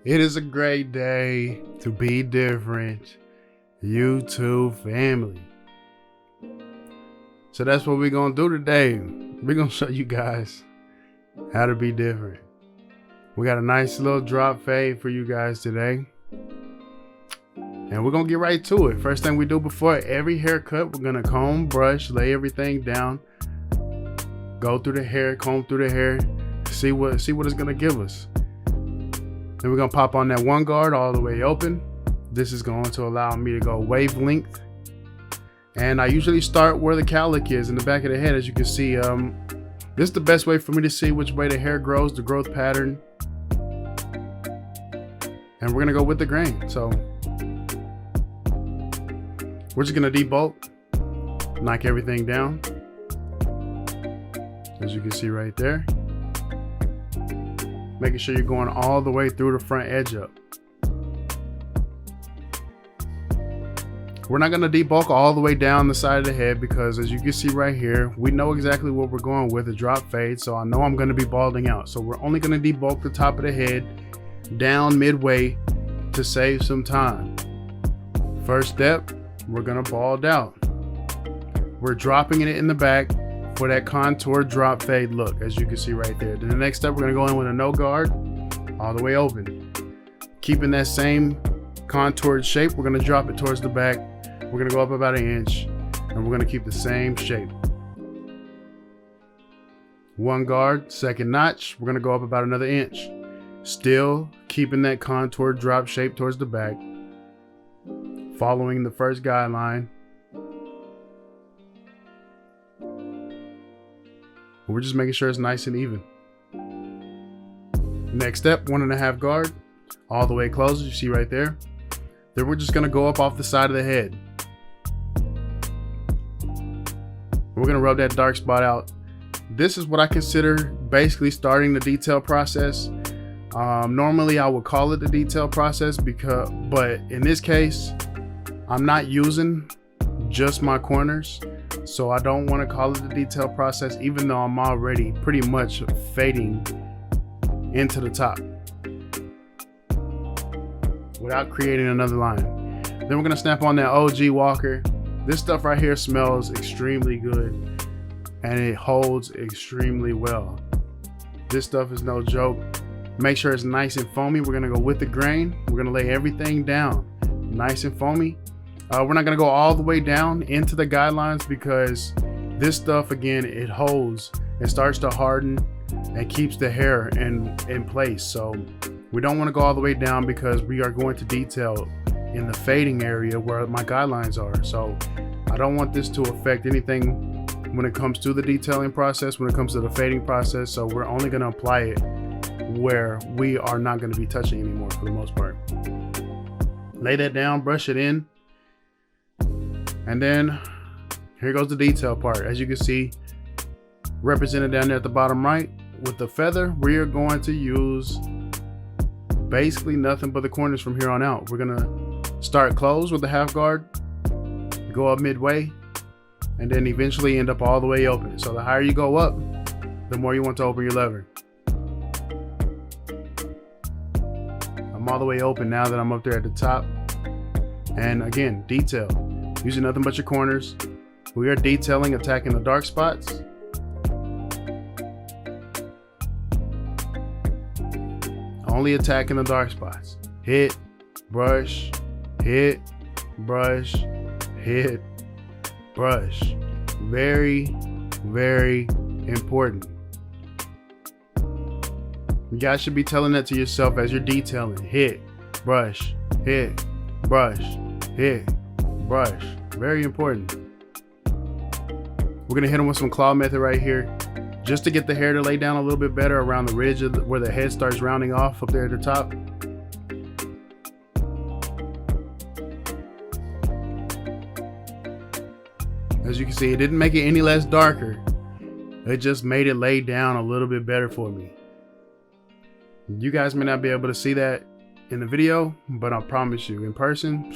It is a great day to be different, YouTube family. So that's what we're gonna do today. We're gonna show you guys how to be different. We got a nice little drop fade for you guys today. And we're gonna get right to it. First thing we do before every haircut, we're gonna comb, brush, lay everything down, go through the hair, comb through the hair, see what it's gonna give us. Then we're gonna pop on that one guard all the way open. This is going to allow me to go wavelength. And I usually start where the cowlick is in the back of the head. As you can see, this is the best way for me to see which way the hair grows, the growth pattern. And we're gonna go with the grain. So we're just gonna debulk, knock everything down, as you can see right there. Making sure you're going all the way through the front edge up. We're not gonna debulk all the way down the side of the head because, as you can see right here, we know exactly what we're going with, a drop fade. So I know I'm gonna be balding out. So we're only gonna debulk the top of the head down midway to save some time. First step, we're gonna bald out. We're dropping it in the back for that contour drop fade look, as you can see right there. Then the next step, we're gonna go in with a no guard all the way open, keeping that same contoured shape. We're gonna drop it towards the back. We're gonna go up about 1 inch, and we're gonna keep the same shape. One guard, second notch, we're gonna go up about another inch, still keeping that contour drop shape towards the back, following the first guideline. We're just making sure it's nice and even. Next step, 1.5 guard, all the way close, as you see right there. Then we're just gonna go up off the side of the head. We're gonna rub that dark spot out. This is what I consider basically starting the detail process. Normally I would call it the detail process but in this case, I'm not using just my corners. So I don't want to call it the detail process, even though I'm already pretty much fading into the top without creating another line. Then we're going to snap on that OG Walker. This stuff right here smells extremely good and it holds extremely well. This stuff is no joke. Make sure it's nice and foamy. We're going to go with the grain. We're going to lay everything down nice and foamy. We're not gonna go all the way down into the guidelines because this stuff, again, it holds, it starts to harden and keeps the hair in place. So we don't want to go all the way down because we are going to detail in the fading area where my guidelines are. So I don't want this to affect anything when it comes to the detailing process, when it comes to the fading process. So we're only gonna apply it where we are not gonna be touching anymore for the most part. Lay that down, brush it in. And then here goes the detail part. As you can see, represented down there at the bottom right with the feather, we are going to use basically nothing but the corners from here on out. We're gonna start close with the half guard, go up midway, and then eventually end up all the way open. So the higher you go up, the more you want to open your lever. I'm all the way open now that I'm up there at the top. And again, detail. Using nothing but your corners. We are detailing, attacking the dark spots. Only attacking the dark spots. Hit, brush, hit, brush, hit, brush. Very, very important. You guys should be telling that to yourself as you're detailing. Hit, brush, hit, brush, hit, brush. Very important. We're gonna hit them with some claw method right here, just to get the hair to lay down a little bit better around the ridge of where the head starts rounding off up there at the top. As you can see, it didn't make it any less darker. It just made it lay down a little bit better for me. You guys may not be able to see that in the video, but I promise you in person,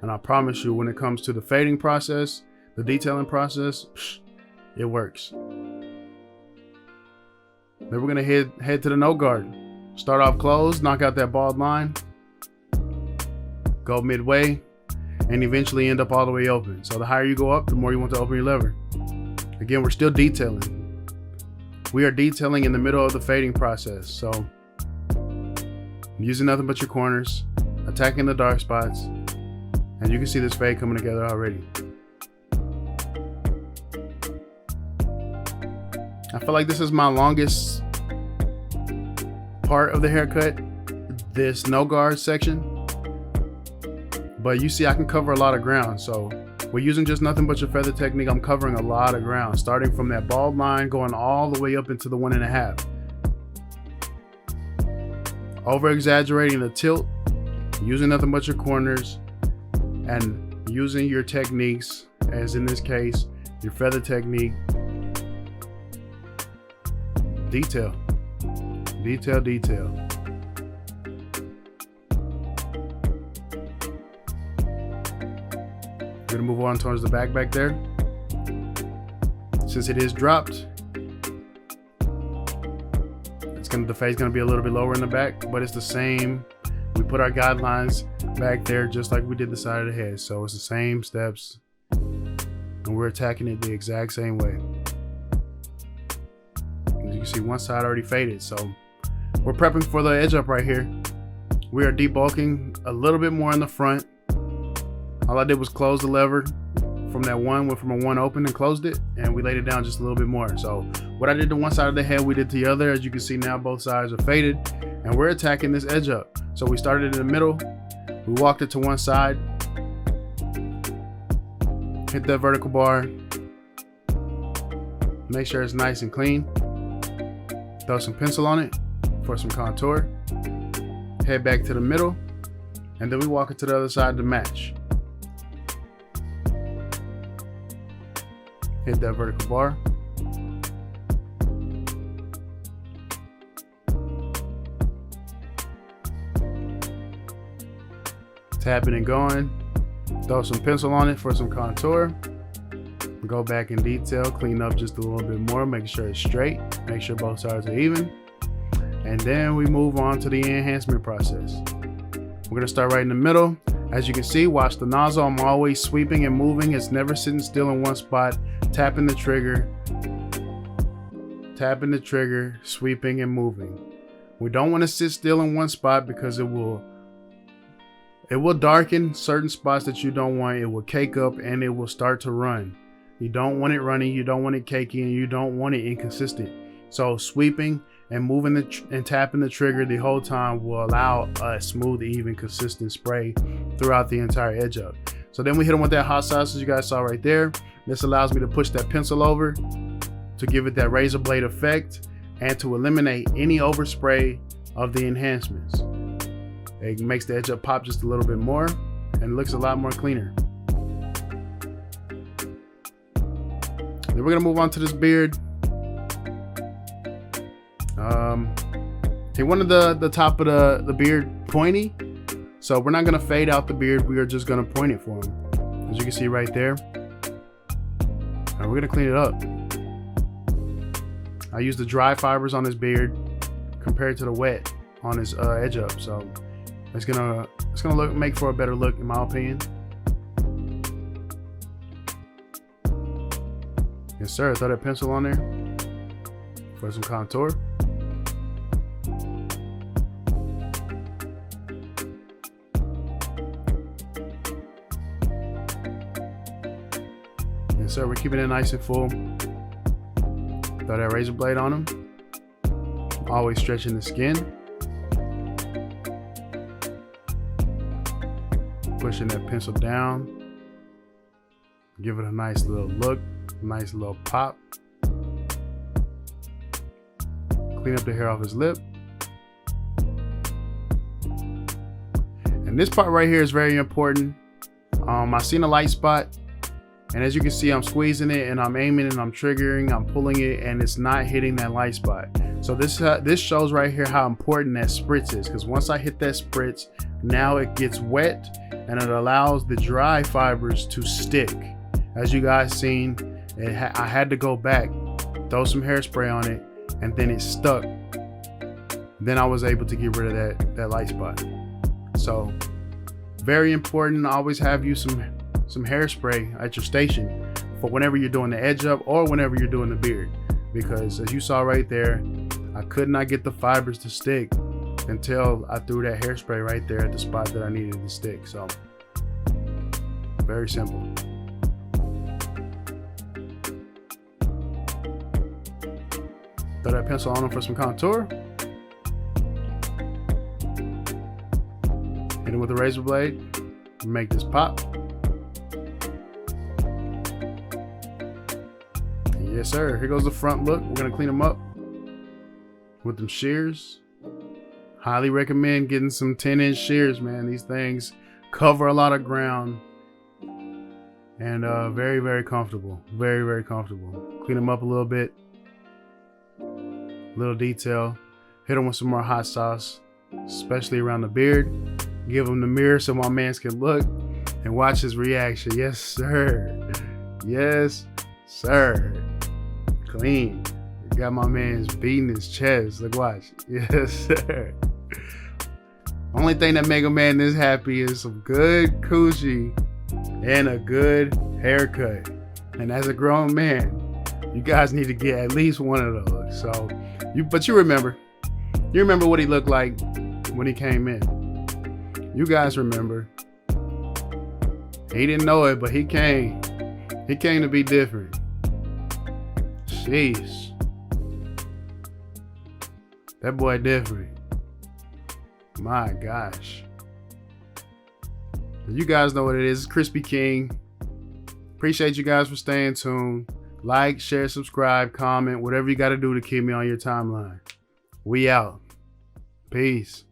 and I promise you when it comes to the fading process, the detailing process, it works. Then we're gonna head to the no guard. Start off closed, knock out that bald line, go midway, and eventually end up all the way open. So the higher you go up, the more you want to open your lever. Again, we're still detailing. We are detailing in the middle of the fading process. So using nothing but your corners, attacking the dark spots, and you can see this fade coming together already. I feel like this is my longest part of the haircut, this no guard section. But you see I can cover a lot of ground. So we're using just nothing but your feather technique. I'm covering a lot of ground, starting from that bald line, going all the way up into the 1.5. Over exaggerating the tilt, using nothing but your corners, and using your techniques, as in this case, your feather technique. Detail, detail, detail. We're gonna move on towards the back there. Since it is dropped, the fade's gonna be a little bit lower in the back, but it's the same. We put our guidelines back there just like we did the side of the head. So it's the same steps, and we're attacking it the exact same way. As you can see, one side already faded, so we're prepping for the edge up right here. We are debulking a little bit more in the front. All I did was close the lever from that one, went from a 1 open and closed it, and we laid it down just a little bit more. So what I did to one side of the head, we did to the other. As you can see now, both sides are faded, and we're attacking this edge up. So we started in the middle, we walked it to one side, hit that vertical bar, make sure it's nice and clean, throw some pencil on it for some contour, head back to the middle, and then we walk it to the other side to match. Hit that vertical bar. Tapping and going. Throw some pencil on it for some contour. Go back in detail, clean up just a little bit more, make sure it's straight, make sure both sides are even. And then we move on to the enhancement process. We're gonna start right in the middle. As you can see, watch the nozzle. I'm always sweeping and moving. It's never sitting still in one spot. Tapping the trigger, sweeping and moving. We don't want to sit still in one spot because it will darken certain spots that you don't want. It will cake up and it will start to run. You don't want it running, you don't want it cakey, and you don't want it inconsistent. So sweeping and moving and tapping the trigger the whole time will allow a smooth, even, consistent spray throughout the entire edge up. So then we hit them with that hot sauce, as you guys saw right there. This allows me to push that pencil over to give it that razor blade effect and to eliminate any overspray of the enhancements. It makes the edge up pop just a little bit more and looks a lot more cleaner. Then we're gonna move on to this beard. He wanted the top of the beard pointy, so we're not gonna fade out the beard. We are just gonna point it for him, as you can see right there. And we're gonna clean it up. I used the dry fibers on his beard compared to the wet on his edge up, so it's gonna make for a better look, in my opinion. Yes sir, throw that pencil on there for some contour. Yes sir, we're keeping it nice and full. Throw that razor blade on him. Always stretching the skin. Pushing that pencil down. Give it a nice little look, nice little pop. Clean up the hair off his lip. And this part right here is very important. I seen a light spot, and as you can see, I'm squeezing it and I'm aiming and I'm triggering, I'm pulling it, and it's not hitting that light spot. So this shows right here how important that spritz is, because once I hit that spritz, now it gets wet and it allows the dry fibers to stick. As you guys seen, I had to go back, throw some hairspray on it, and then it stuck. then I was able to get rid of that light spot. So very important, always have you some hairspray at your station for whenever you're doing the edge up or whenever you're doing the beard, because as you saw right there, I could not get the fibers to stick until I threw that hairspray right there at the spot that I needed to stick. So very simple. Throw that pencil on them for some contour. Hit it with a razor blade. Make this pop. Yes, sir. Here goes the front look. We're gonna clean them up with them shears. Highly recommend getting some 10-inch shears, man. These things cover a lot of ground and very, very comfortable. Very, very comfortable. Clean them up a little bit. Little detail. Hit them with some more hot sauce, especially around the beard. Give him the mirror so my mans can look and watch his reaction. Yes, sir. Yes, sir. Clean. Got my man's beating his chest. Look, watch. Yes, sir. Only thing that make a man this happy is some good coochie and a good haircut. And as a grown man, you guys need to get at least one of those. So, but you remember what he looked like when he came in. You guys remember. He didn't know it, but he came. He came to be different. Sheesh. That boy different. My gosh. You guys know what it is. It's Crispy King. Appreciate you guys for staying tuned. Like, share, subscribe, comment, whatever you got to do to keep me on your timeline. We out. Peace.